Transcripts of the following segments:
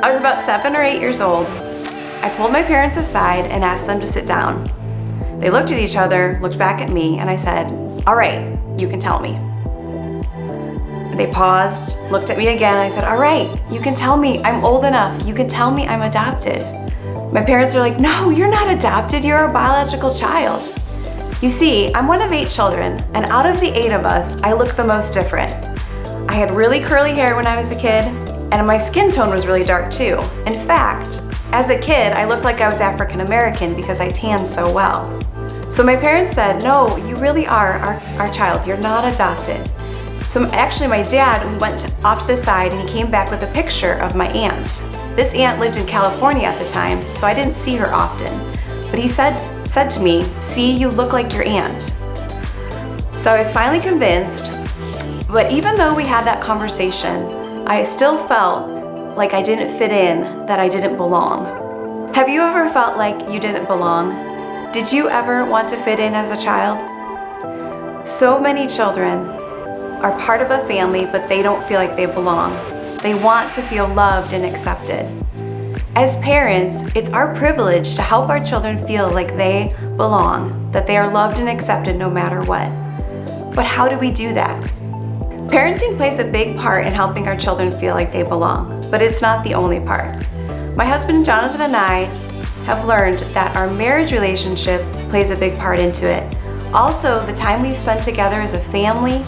I was about 7 or 8 years old. I pulled my parents aside and asked them to sit down. They looked at each other, looked back at me, and I said, "All right, you can tell me." They paused, looked at me again, and I said, "All right, you can tell me I'm old enough. You can tell me I'm adopted." My parents are like, "No, you're not adopted. You're a biological child." You see, I'm one of 8 children, and out of the 8 of us, I look the most different. I had really curly hair when I was a kid, and my skin tone was really dark too. In fact, as a kid, I looked like I was African American because I tanned so well. So my parents said, "No, you really are our child. You're not adopted." So actually my dad went off to the side and he came back with a picture of my aunt. This aunt lived in California at the time, so I didn't see her often. But he said to me, "See, you look like your aunt." So I was finally convinced, but even though we had that conversation, I still felt like I didn't fit in, that I didn't belong. Have you ever felt like you didn't belong? Did you ever want to fit in as a child? So many children are part of a family, but they don't feel like they belong. They want to feel loved and accepted. As parents, it's our privilege to help our children feel like they belong, that they are loved and accepted no matter what. But how do we do that? Parenting plays a big part in helping our children feel like they belong, but it's not the only part. My husband Jonathan and I have learned that our marriage relationship plays a big part into it. Also, the time we spend together as a family,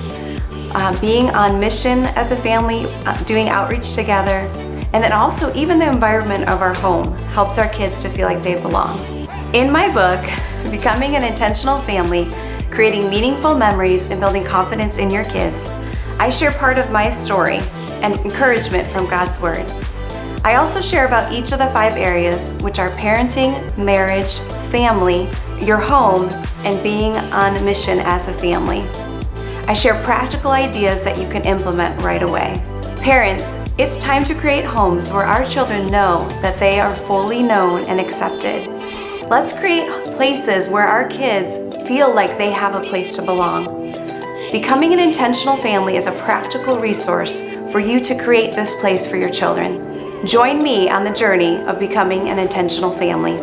being on mission as a family, doing outreach together, and then also even the environment of our home helps our kids to feel like they belong. In my book, Becoming an Intentional Family, Creating Meaningful Memories and Building Confidence in Your Kids, I share part of my story and encouragement from God's Word. I also share about each of the 5 areas, which are parenting, marriage, family, your home, and being on mission as a family. I share practical ideas that you can implement right away. Parents, it's time to create homes where our children know that they are fully known and accepted. Let's create places where our kids feel like they have a place to belong. Becoming an Intentional Family is a practical resource for you to create this place for your children. Join me on the journey of becoming an intentional family.